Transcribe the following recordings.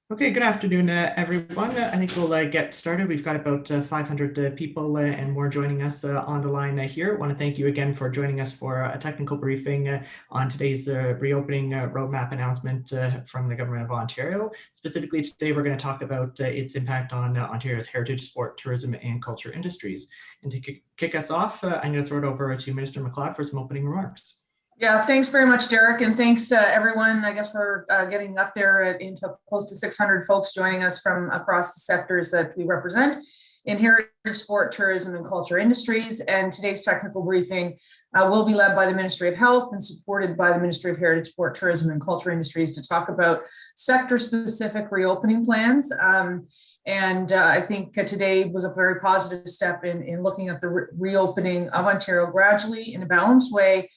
Okay, good afternoon, everyone. I think we'll get started. We've got about 500 people and more joining us on the line here. I want to thank you again for joining us for a technical briefing on today's reopening roadmap announcement from the Government of Ontario. Specifically today, we're going to talk about its impact on Ontario's heritage, sport, tourism, and culture industries. And to kick us off, I'm going to throw it over to Minister MacLeod for some opening remarks. Yeah, thanks very much, Derek. And thanks everyone, I guess, for getting up there into close to 600 folks joining us from across the sectors that we represent in heritage, sport, tourism, and culture industries. And today's technical briefing will be led by the Ministry of Health and supported by the Ministry of Heritage, Sport, Tourism, and Culture Industries to talk about sector-specific reopening plans. I think today was a very positive step in looking at the reopening of Ontario gradually in a balanced way,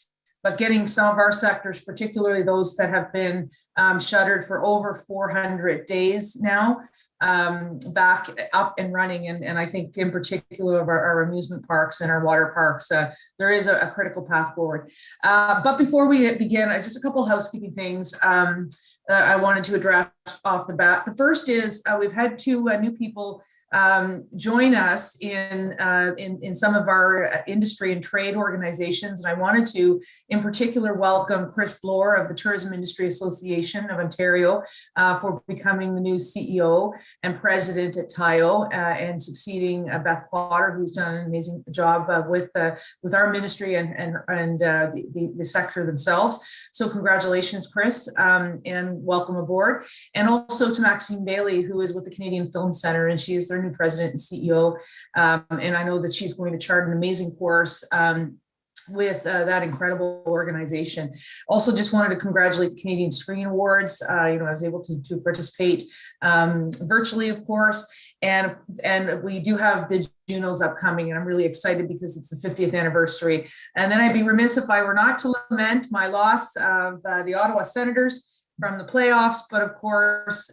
but getting some of our sectors, particularly those that have been shuttered for over 400 days now, back up and running. And I think in particular of our amusement parks and our water parks, there is a critical path forward. But before we begin, just a couple of housekeeping things I wanted to address off the bat. The first is we've had two new people join us in some of our industry and trade organizations. And I wanted to, in particular, welcome Chris Bloor of the Tourism Industry Association of Ontario for becoming the new CEO and president at TAIO and succeeding Beth Potter, who's done an amazing job with our ministry and the sector themselves. So congratulations, Chris, and welcome aboard. And also to Maxine Bailey, who is with the Canadian Film Centre, and she's their new president and CEO. And I know that she's going to chart an amazing course with that incredible organization. Also, just wanted to congratulate the Canadian Screen Awards. I was able to participate virtually, of course, and we do have the Junos upcoming, and I'm really excited because it's the 50th anniversary. And then I'd be remiss if I were not to lament my loss of the Ottawa Senators from the playoffs, but of course,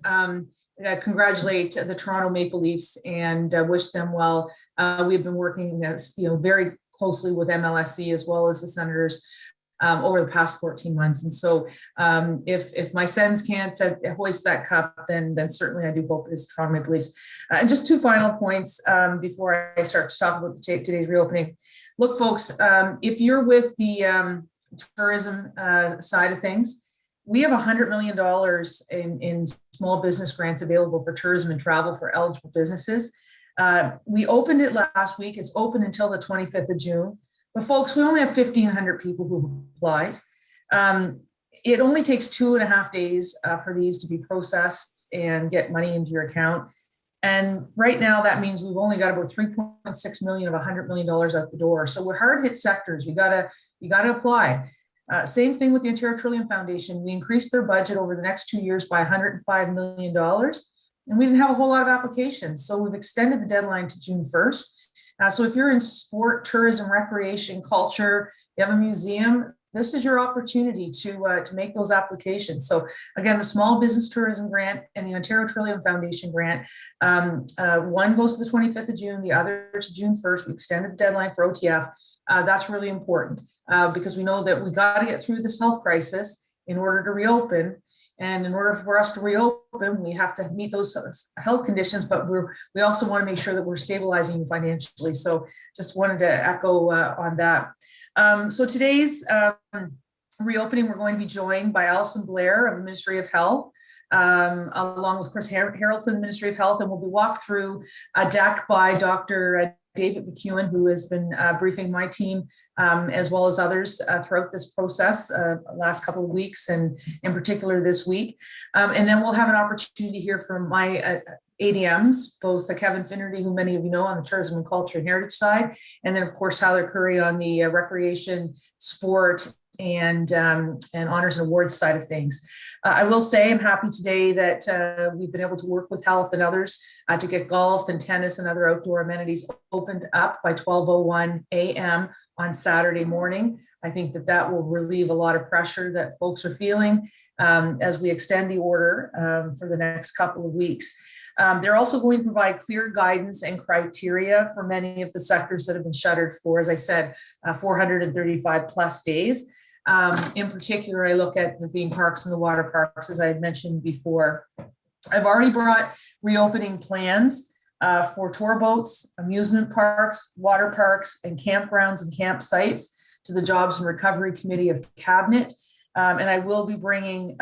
congratulate the Toronto Maple Leafs and wish them well. We've been working, very closely with MLSE as well as the Senators over the past 14 months. And so, if my Sens can't hoist that cup, then certainly I do hope it is Toronto Maple Leafs. And just two final points before I start to talk about today's reopening. Look, folks, if you're with the tourism side of things, we have $100 million in small business grants available for tourism and travel for eligible businesses. We opened it last week. It's open until the 25th of June. But folks, we only have 1,500 people who applied. It only takes 2.5 days for these to be processed and get money into your account. And right now, that means we've only got about 3.6 million of $100 million out the door. So we're hard hit sectors. You gotta apply. Same thing with the Ontario Trillium Foundation. We increased their budget over the next 2 years by $105 million, and we didn't have a whole lot of applications. So we've extended the deadline to June 1st. So if you're in sport, tourism, recreation, culture, you have a museum, this is your opportunity to make those applications. So again, the Small Business Tourism Grant and the Ontario Trillium Foundation Grant, one goes to the 25th of June, the other to June 1st. We extended the deadline for OTF. That's really important because we know that we got to get through this health crisis in order to reopen. And in order for us to reopen, we have to meet those health conditions, but we also want to make sure that we're stabilizing financially. So just wanted to echo on that. So today's reopening, we're going to be joined by Alison Blair of the Ministry of Health, along with Chris Harold from the Ministry of Health, and we'll be walked through a deck by Dr. David McEwen, who has been briefing my team as well as others throughout this process last couple of weeks, and in particular this week. And then we'll have an opportunity to hear from my ADMs, both Kevin Finnerty, who many of you know on the tourism and culture and heritage side, and then of course Tyler Curry on the recreation, sport, and honors and awards side of things. I will say I'm happy today that we've been able to work with health and others to get golf and tennis and other outdoor amenities opened up by 12:01 a.m. on Saturday morning. I think that will relieve a lot of pressure that folks are feeling as we extend the order for the next couple of weeks. They're also going to provide clear guidance and criteria for many of the sectors that have been shuttered for, as I said, 435 plus days. In particular, I look at the theme parks and the water parks, as I had mentioned before. I've already brought reopening plans for tour boats, amusement parks, water parks, and campgrounds and campsites to the Jobs and Recovery Committee of Cabinet. And I will be bringing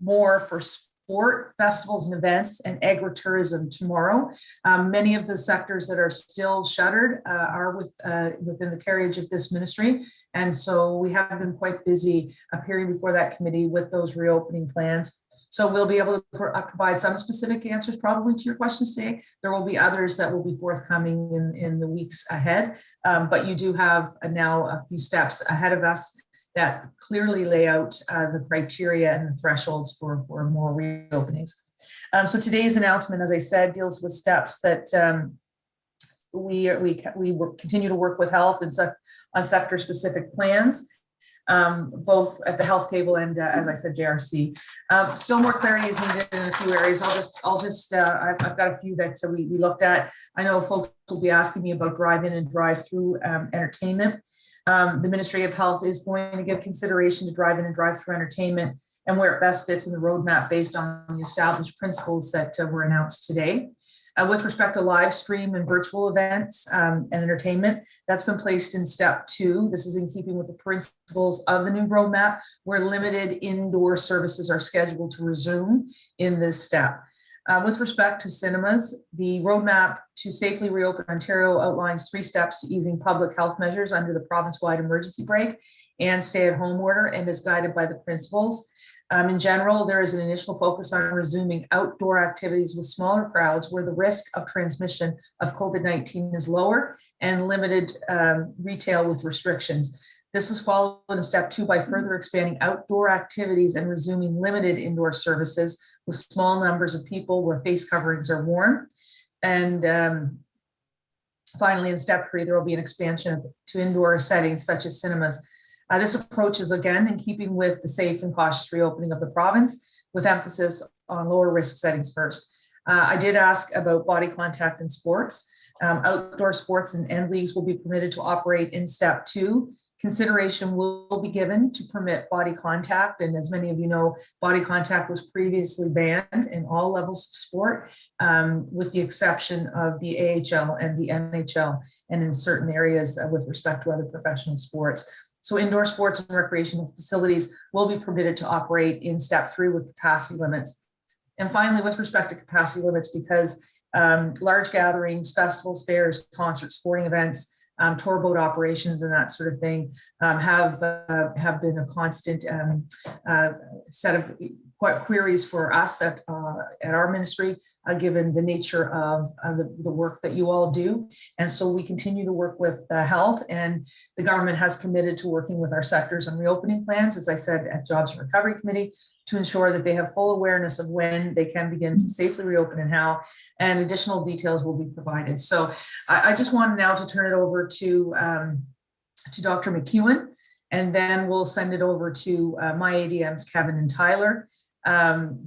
more for sport, festivals and events, and agritourism tomorrow. Many of the sectors that are still shuttered are within the carriage of this ministry. And so we have been quite busy appearing before that committee with those reopening plans. So we'll be able to provide some specific answers probably to your questions today. There will be others that will be forthcoming in the weeks ahead. But you do have now a few steps ahead of us that clearly lay out the criteria and the thresholds for more reopenings. So today's announcement, as I said, deals with steps that we continue to work with health and on sector-specific plans, both at the health table and, as I said, JRC. Still more clarity is needed in a few areas. I've got a few that we looked at. I know folks will be asking me about drive-in and drive-through entertainment. The Ministry of Health is going to give consideration to drive-in and drive-through entertainment and where it best fits in the roadmap based on the established principles that were announced today. With respect to live stream and virtual events and entertainment, that's been placed in step 2. This is in keeping with the principles of the new roadmap, where limited indoor services are scheduled to resume in this step. With respect to cinemas, the roadmap to safely reopen Ontario outlines 3 steps to easing public health measures under the province-wide emergency break and stay-at-home order, and is guided by the principles. In general, there is an initial focus on resuming outdoor activities with smaller crowds where the risk of transmission of COVID-19 is lower, and limited retail with restrictions. This is followed in step 2 by further expanding outdoor activities and resuming limited indoor services with small numbers of people where face coverings are worn. And finally, in step 3, there will be an expansion to indoor settings such as cinemas. This approach is again in keeping with the safe and cautious reopening of the province, with emphasis on lower risk settings first. I did ask about body contact in sports. Outdoor sports and leagues will be permitted to operate in step 2. Consideration will be given to permit body contact. And as many of you know, body contact was previously banned in all levels of sport, with the exception of the AHL and the NHL, and in certain areas with respect to other professional sports. So indoor sports and recreational facilities will be permitted to operate in step 3 with capacity limits. And finally, with respect to capacity limits, because large gatherings, festivals, fairs, concerts, sporting events, tour boat operations and that sort of thing have been a constant set of queries for us at our ministry, given the nature of the work that you all do. And so we continue to work with health, and the government has committed to working with our sectors on reopening plans, as I said, at Jobs and Recovery Committee, to ensure that they have full awareness of when they can begin to safely reopen and how, and additional details will be provided. So I just wanted now to turn it over to Dr. McEwen, and then we'll send it over to my ADMs, Kevin and Tyler.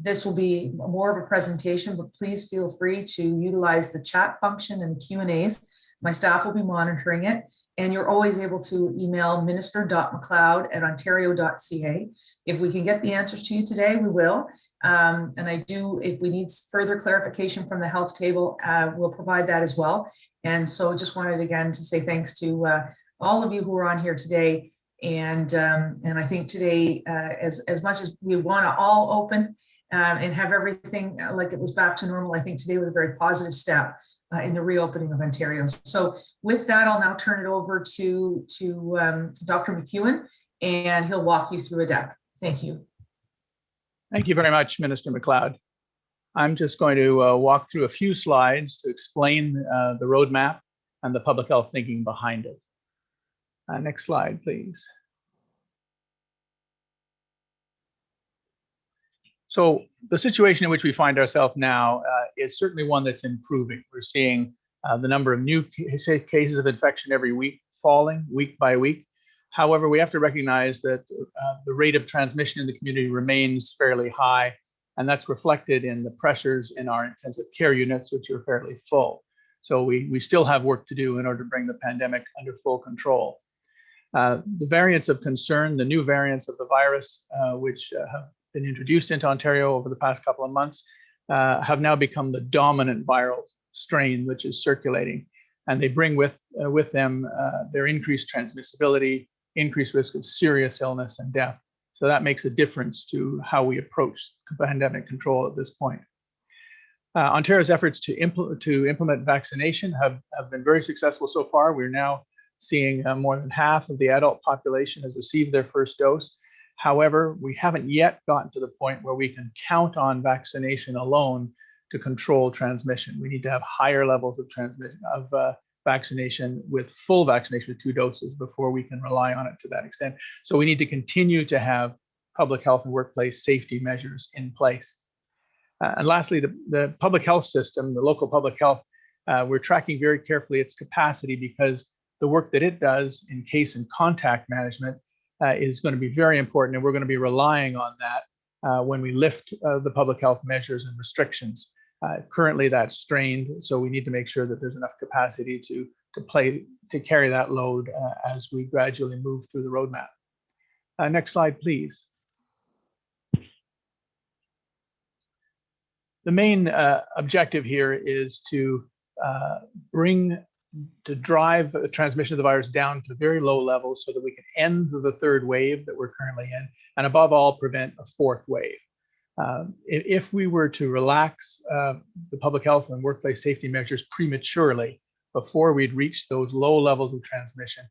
This will be more of a presentation, but please feel free to utilize the chat function and Q&As. My staff will be monitoring it, and you're always able to email minister.mcleod@ontario.ca. If we can get the answers to you today, we will. And if we need further clarification from the health table, we'll provide that as well. And so just wanted again to say thanks to all of you who are on here today. And I think today, as much as we want to all open and have everything like it was back to normal, I think today was a very positive step in the reopening of Ontario. So with that, I'll now turn it over to Dr. McEwen, and he'll walk you through a deck. Thank you. Thank you very much, Minister McLeod. I'm just going to walk through a few slides to explain the roadmap and the public health thinking behind it. Next slide, please. So the situation in which we find ourselves now is certainly one that's improving. We're seeing the number of new cases of infection every week falling week by week. However, we have to recognize that the rate of transmission in the community remains fairly high, and that's reflected in the pressures in our intensive care units, which are fairly full. So we still have work to do in order to bring the pandemic under full control. The variants of concern, the new variants of the virus, which have been introduced into Ontario over the past couple of months have now become the dominant viral strain which is circulating. And they bring with them their increased transmissibility, increased risk of serious illness and death. So that makes a difference to how we approach pandemic control at this point. Ontario's efforts to implement vaccination have been very successful so far. We're now seeing more than half of the adult population has received their first dose. However, we haven't yet gotten to the point where we can count on vaccination alone to control transmission. We need to have higher levels of transmission of vaccination with full vaccination with 2 doses before we can rely on it to that extent. So we need to continue to have public health and workplace safety measures in place. And lastly, the public health system, the local public health, we're tracking very carefully its capacity because the work that it does in case and contact management is going to be very important, and we're going to be relying on that when we lift the public health measures and restrictions. Currently, that's strained, so we need to make sure that there's enough capacity to carry that load as we gradually move through the roadmap. Next slide, please. The main objective here is to drive the transmission of the virus down to very low levels so that we can end the 3rd wave that we're currently in, and above all, prevent a 4th wave. If we were to relax the public health and workplace safety measures prematurely before we'd reached those low levels of transmission,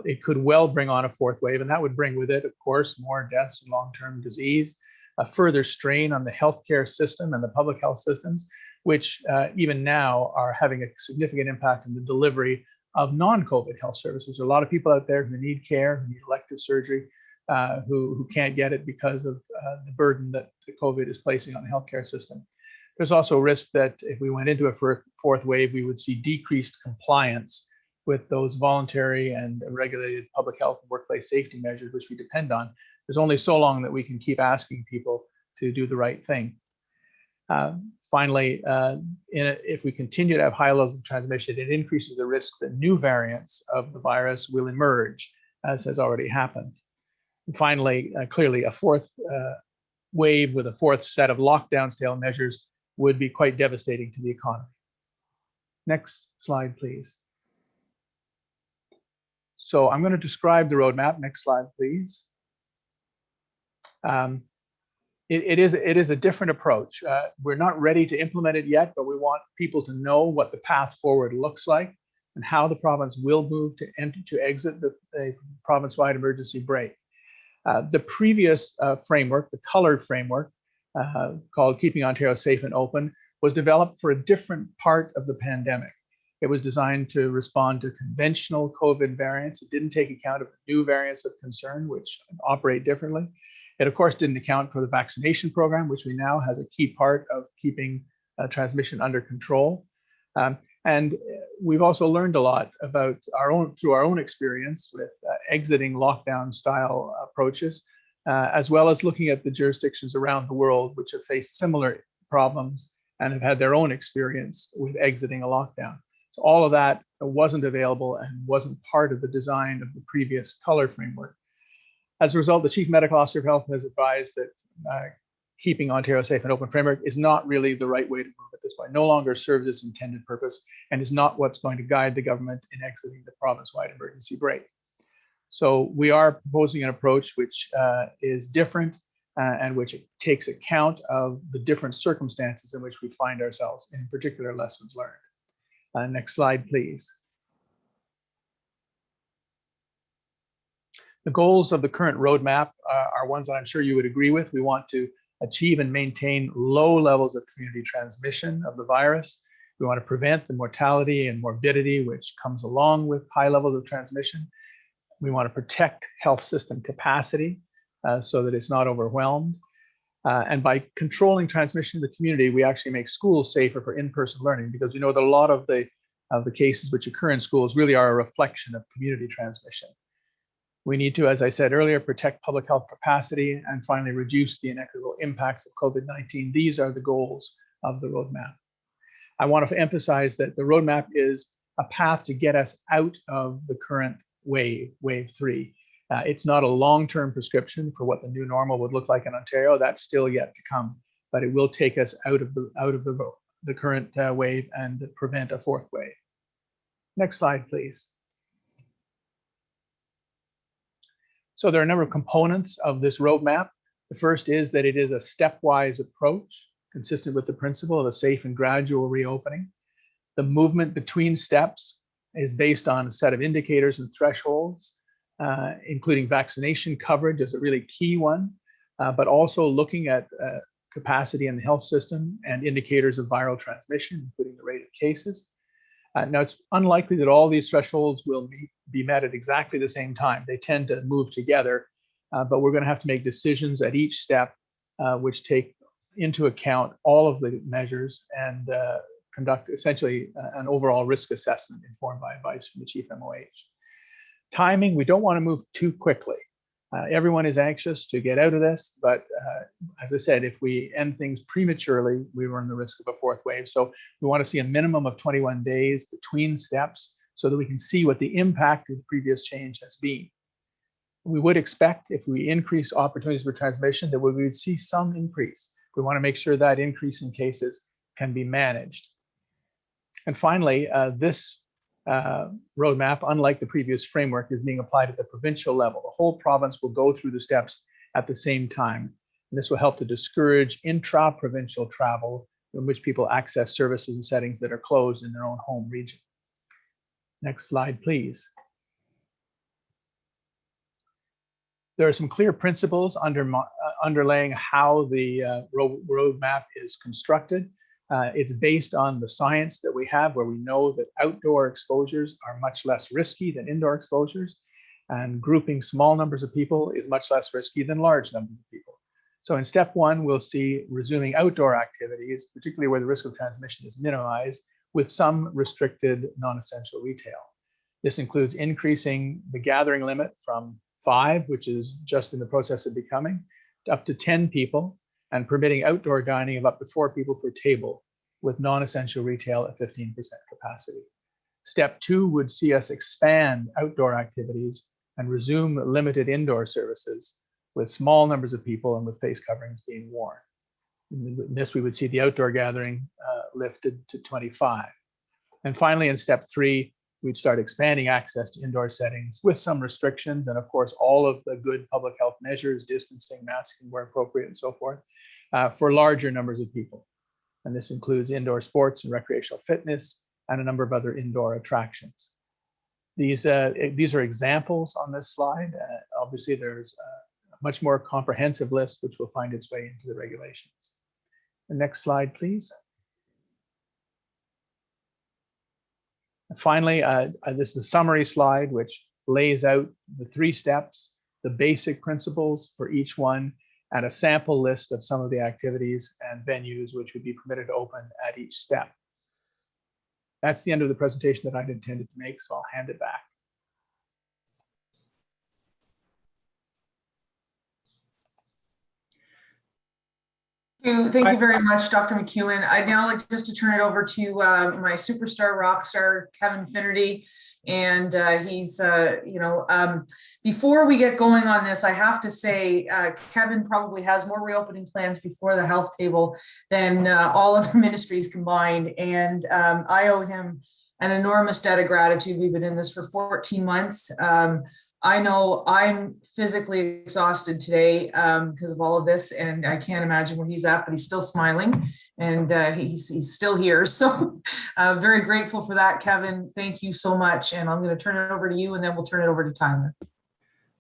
it could well bring on a 4th wave, and that would bring with it, of course, more deaths and long-term disease, a further strain on the healthcare system and the public health systems, which even now are having a significant impact on the delivery of non-COVID health services. There are a lot of people out there who need care, who need elective surgery, who can't get it because of the burden that the COVID is placing on the healthcare system. There's also a risk that if we went into a 4th wave, we would see decreased compliance with those voluntary and regulated public health and workplace safety measures, which we depend on. There's only so long that we can keep asking people to do the right thing. Finally, if we continue to have high levels of transmission, it increases the risk that new variants of the virus will emerge, as has already happened. And finally, clearly, a 4th wave with a 4th set of lockdown-style measures would be quite devastating to the economy. Next slide, please. So I'm going to describe the roadmap. Next slide, please. It is a different approach. We're not ready to implement it yet, but we want people to know what the path forward looks like and how the province will move to exit the province-wide emergency break. The previous framework, the colored framework, called Keeping Ontario Safe and Open, was developed for a different part of the pandemic. It was designed to respond to conventional COVID variants. It didn't take account of the new variants of concern, which operate differently. It, of course, didn't account for the vaccination program, which we now have a key part of keeping transmission under control. And we've also learned a lot about through our own experience with exiting lockdown style approaches, as well as looking at the jurisdictions around the world which have faced similar problems and have had their own experience with exiting a lockdown. So all of that wasn't available and wasn't part of the design of the previous color framework. As a result, the Chief Medical Officer of Health has advised that Keeping Ontario Safe and Open framework is not really the right way to move at this point, no longer serves its intended purpose, and is not what's going to guide the government in exiting the province-wide emergency break. So we are proposing an approach which is different and which takes account of the different circumstances in which we find ourselves, in particular lessons learned. Next slide, please. The goals of the current roadmap are ones that I'm sure you would agree with. We want to achieve and maintain low levels of community transmission of the virus. We want to prevent the mortality and morbidity which comes along with high levels of transmission. We want to protect health system capacity so that it's not overwhelmed. And by controlling transmission in the community, we actually make schools safer for in-person learning, because we know that a lot of the cases which occur in schools really are a reflection of community transmission. We need to, as I said earlier, protect public health capacity and finally reduce the inequitable impacts of COVID-19. These are the goals of the roadmap. I want to emphasize that the roadmap is a path to get us out of the current wave 3. It's not a long-term prescription for what the new normal would look like in Ontario. That's still yet to come, but it will take us out of the current wave and prevent a fourth wave. Next slide, please. So there are a number of components of this roadmap. The first is that it is a stepwise approach consistent with the principle of a safe and gradual reopening. The movement between steps is based on a set of indicators and thresholds, including vaccination coverage as a really key one, but also looking at capacity in the health system and indicators of viral transmission, including the rate of cases. Now, it's unlikely that all these thresholds will be met at exactly the same time. They tend to move together, but we're going to have to make decisions at each step which take into account all of the measures and conduct essentially an overall risk assessment informed by advice from the Chief MOH. Timing, we don't want to move too quickly. Everyone is anxious to get out of this, but as I said, if we end things prematurely, we run the risk of a fourth wave. So we want to see a minimum of 21 days between steps so that we can see what the impact of the previous change has been. We would expect if we increase opportunities for transmission that we would see some increase. We want to make sure that increase in cases can be managed. And finally, this roadmap, unlike the previous framework, is being applied at the provincial level. The whole province will go through the steps at the same time. And this will help to discourage intra-provincial travel in which people access services and settings that are closed in their own home region. Next slide, please. There are some clear principles underlaying how the roadmap is constructed. It's based on the science that we have, where we know that outdoor exposures are much less risky than indoor exposures, and grouping small numbers of people is much less risky than large numbers of people. So in step one, we'll see resuming outdoor activities, particularly where the risk of transmission is minimized, with some restricted non-essential retail. This includes increasing the gathering limit from 5, which is just in the process of becoming, up to 10 people, and permitting outdoor dining of up to 4 people per table, with non-essential retail at 15% capacity. Step 2 would see us expand outdoor activities and resume limited indoor services with small numbers of people and with face coverings being worn. In this, we would see the outdoor gathering lifted to 25. And finally, in step 3, we'd start expanding access to indoor settings with some restrictions, and of course, all of the good public health measures, distancing, masking where appropriate, and so forth, for larger numbers of people. And this includes indoor sports and recreational fitness and a number of other indoor attractions. These are examples on this slide. Obviously, there's a much more comprehensive list which will find its way into the regulations. The next slide, please. And finally, this is a summary slide which lays out the 3 steps, the basic principles for each one, and a sample list of some of the activities and venues which would be permitted to open at each step. That's the end of the presentation that I'd intended to make, so I'll hand it back. Thank you very much, Dr. McEwen. I'd now like just to turn it over to my superstar rock star, Kevin Finnerty. And he's, before we get going on this, I have to say, Kevin probably has more reopening plans before the health table than all other ministries combined. And I owe him an enormous debt of gratitude. We've been in this for 14 months. I know I'm physically exhausted today because of all of this, and I can't imagine where he's at, but he's still smiling, and he's still here. So very grateful for that, Kevin. Thank you so much. And I'm going to turn it over to you, and then we'll turn it over to Tyler.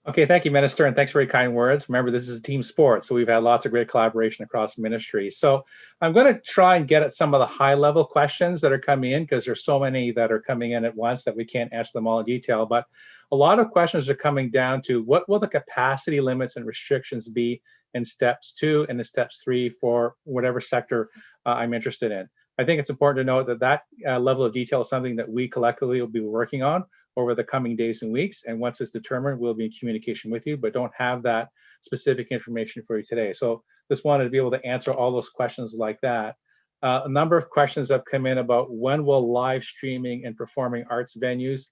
Okay, thank you, Minister, and thanks for your kind words. Remember, this is a team sport, so we've had lots of great collaboration across ministry. So I'm going to try and get at some of the high-level questions that are coming in, because there's so many that are coming in at once that we can't answer them all in detail. But a lot of questions are coming down to what will the capacity limits and restrictions be in steps 2 and in steps 3 for whatever sector I'm interested in. I think it's important to note that that level of detail is something that we collectively will be working on over the coming days and weeks. And once it's determined, we'll be in communication with you, but don't have that specific information for you today. So just wanted to be able to answer all those questions like that. A number of questions have come in about when will live streaming and performing arts venues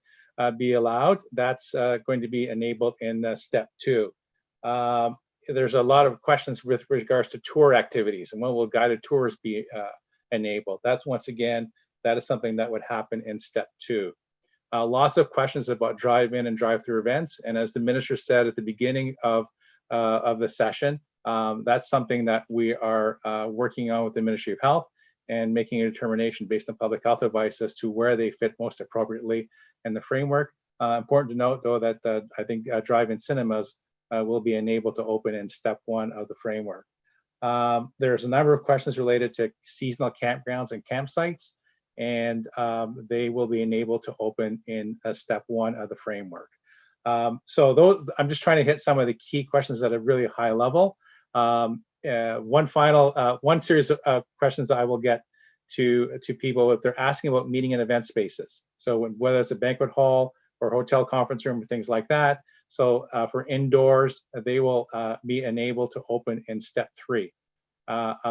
be allowed. That's going to be enabled in step 2. There's a lot of questions with regards to tour activities and when will guided tours be enabled. That's once again, that is something that would happen in step 2. Lots of questions about drive-in and drive-through events. And as the minister said at the beginning of the session, that's something that we are working on with the Ministry of Health and making a determination based on public health advice as to where they fit most appropriately in the framework. Important to note, though, that I think drive-in cinemas will be enabled to open in step 1 of the framework. There's a number of questions related to seasonal campgrounds and campsites, and they will be enabled to open in step 1 of the framework. So those, I'm just trying to hit some of the key questions at a really high level. One series of questions that I will get to people if they're asking about meeting and event spaces. So whether it's a banquet hall or hotel conference room or things like that. So for indoors, they will be enabled to open in step 3.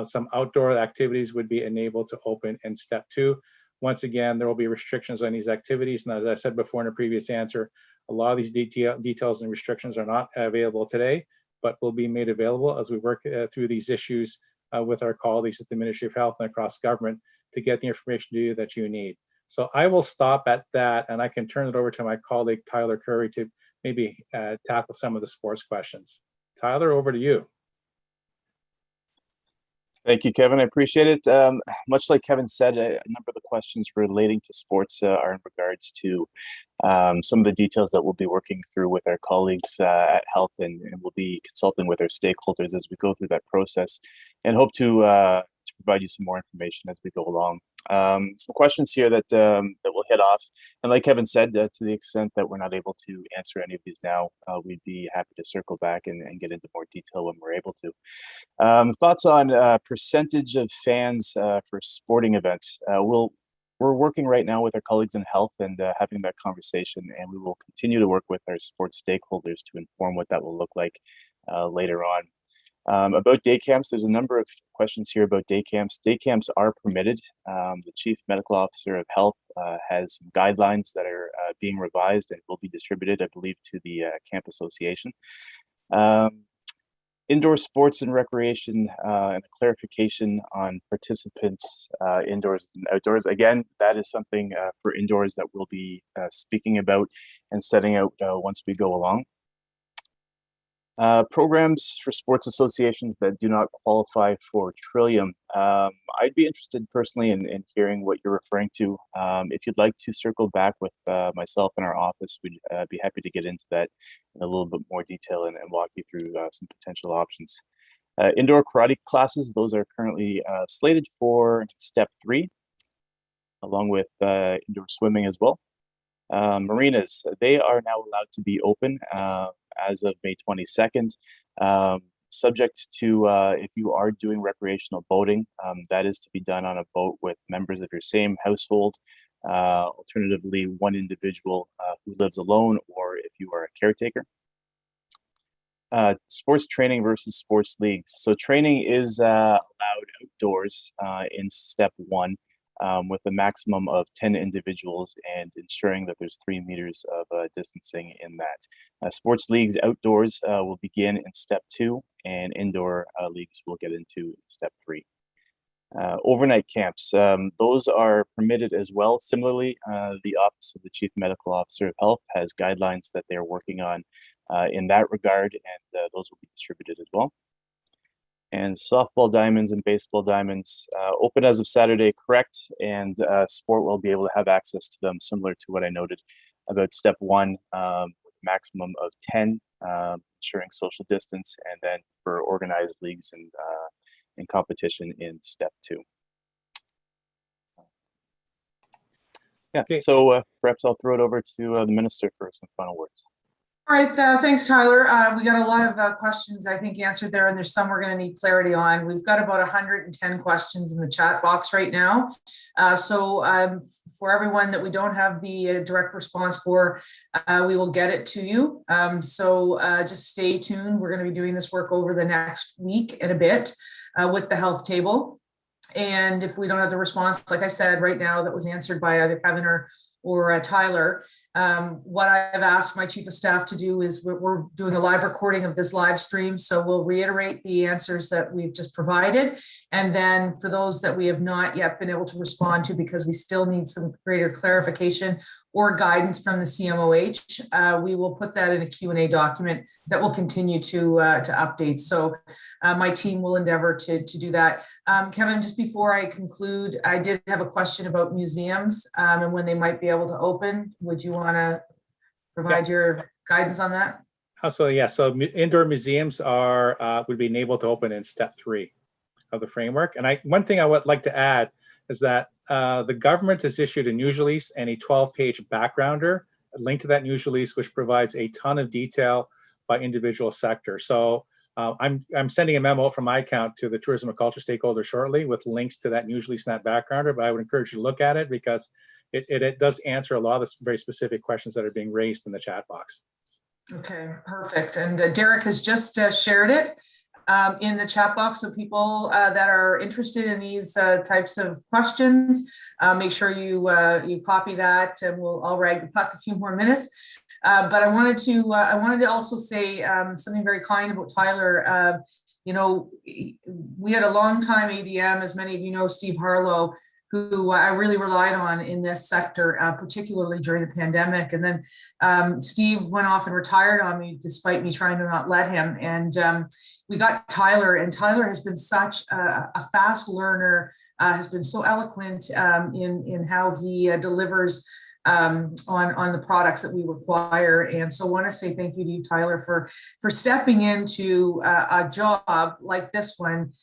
Some outdoor activities would be enabled to open in step 2. Once again, there will be restrictions on these activities. And as I said before in a previous answer, a lot of these details and restrictions are not available today, but will be made available as we work through these issues with our colleagues at the Ministry of Health and across government to get the information to you that you need. So I will stop at that, and I can turn it over to my colleague, Tyler Curry, to maybe tackle some of the sports questions. Tyler, over to you. Thank you, Kevin. I appreciate it. Much like Kevin said, a number of the questions relating to sports are in regards to some of the details that we'll be working through with our colleagues at Health, and we'll be consulting with our stakeholders as we go through that process, and hope to provide you some more information as we go along. Some questions here that we'll hit off, and like Kevin said, to the extent that we're not able to answer any of these now, we'd be happy to circle back and get into more detail when we're able to. Thoughts on percentage of fans for sporting events. We're working right now with our colleagues in Health and having that conversation, and we will continue to work with our sports stakeholders to inform what that will look like later on. About day camps, there's a number of questions here about day camps. Day camps are permitted. The Chief Medical Officer of Health has some guidelines that are being revised and will be distributed, I believe, to the Camp Association. Indoor sports and recreation, and a clarification on participants indoors and outdoors. Again, that is something for indoors that we'll be speaking about and setting out once we go along. Programs for sports associations that do not qualify for Trillium. I'd be interested personally in hearing what you're referring to. If you'd like to circle back with myself in our office, we'd be happy to get into that in a little bit more detail and walk you through some potential options. Indoor karate classes, those are currently slated for step 3, along with indoor swimming as well. Marinas, they are now allowed to be open as of May 22nd, subject to if you are doing recreational boating, that is to be done on a boat with members of your same household, alternatively one individual who lives alone, or if you are a caretaker. Sports training versus sports leagues. So training is allowed outdoors in step 1. With a maximum of 10 individuals and ensuring that there's 3 meters of distancing in that. Sports leagues outdoors will begin in step 2, and indoor leagues will get into step 3. Overnight camps, those are permitted as well. Similarly, the Office of the Chief Medical Officer of Health has guidelines that they're working on in that regard, and those will be distributed as well. And softball diamonds and baseball diamonds, open as of Saturday, correct, and sport will be able to have access to them, similar to what I noted about step 1, with a maximum of 10, ensuring social distance, and then for organized leagues and in competition in step 2. Yeah, okay. So perhaps I'll throw it over to the Minister for some final words. All right, thanks, Tyler. We got a lot of questions, I think, answered there, and there's some we're going to need clarity on. We've got about 110 questions in the chat box right now. So for everyone that we don't have the direct response for, we will get it to you. So just stay tuned. We're going to be doing this work over the next week and a bit with the health table. And if we don't have the response, like I said, right now, that was answered by either Kevin or Tyler, What I've asked my chief of staff to do is we're doing a live recording of this live stream. So we'll reiterate the answers that we've just provided. And then for those that we have not yet been able to respond to, because we still need some greater clarification or guidance from the CMOH, we will put that in a Q&A document that will continue to update. So my team will endeavor to do that. Kevin, just before I conclude, I did have a question about museums and when they might be able to open. Would you want to provide your guidance on that? So yeah, so indoor museums would be enabled to open in step 3 of the framework. And one thing I would like to add is that the government has issued a news release and a 12-page backgrounder linked to that news release, which provides a ton of detail by individual sector. So I'm sending a memo from my account to the tourism and culture stakeholders shortly with links to that news release and that backgrounder, but I would encourage you to look at it because it does answer a lot of the very specific questions that are being raised in the chat box. Okay, perfect. And Derek has just shared it in the chat box. So people that are interested in these types of questions, make sure you copy that, and I'll rag the puck a few more minutes. But I wanted to also say something very kind about Tyler. You know, we had a long time ADM, as many of you know, Steve Harlow, who I really relied on in this sector, particularly during the pandemic. And then Steve went off and retired on me, despite me trying to not let him. And we got Tyler, and Tyler has been such a fast learner, has been so eloquent in how he delivers on the products that we require. And so I want to say thank you to you, Tyler, for stepping into a job like this one,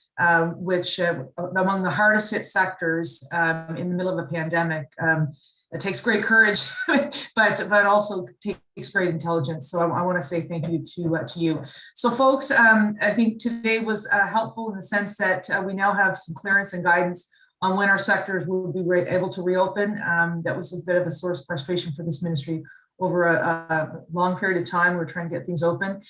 which among the hardest hit sectors in the middle of a pandemic. It takes great courage, but also takes great intelligence. So I want to say thank you to you. So folks, I think today was helpful in the sense that we now have some clearance and guidance on when our sectors will be able to reopen. That was a bit of a source of frustration for this ministry over a long period of time. We're trying to get things open.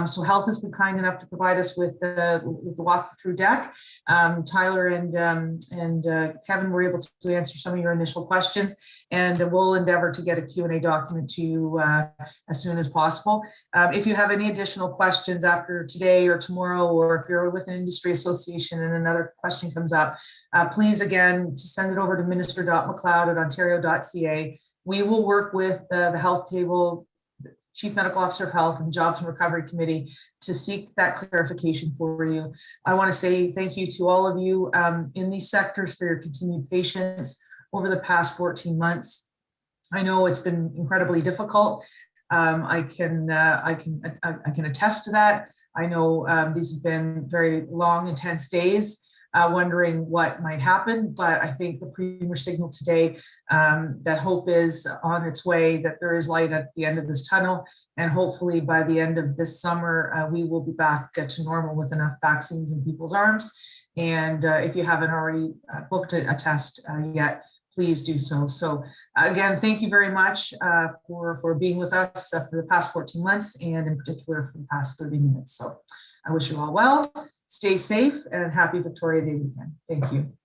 So Health has been kind enough to provide us with the walk-through deck. Tyler and Kevin were able to answer some of your initial questions, and we'll endeavor to get a Q&A document to you as soon as possible. If you have any additional questions after today or tomorrow, or if you're with an industry association and another question comes up, please again send it over to minister.mcleod@ontario.ca. We will work with the Health Table, Chief Medical Officer of Health, and Jobs and Recovery Committee to seek that clarification for you. I want to say thank you to all of you in these sectors for your continued patience over the past 14 months. I know it's been incredibly difficult. I can attest to that. I know these have been very long, intense days. Wondering what might happen, but I think the Premier signal today that hope is on its way, that there is light at the end of this tunnel, and hopefully by the end of this summer, we will be back to normal with enough vaccines in people's arms. And if you haven't already booked a test yet, please do so. So again, thank you very much for being with us for the past 14 months, and in particular for the past 30 minutes. So I wish you all well. Stay safe, and happy Victoria Day weekend. Thank you.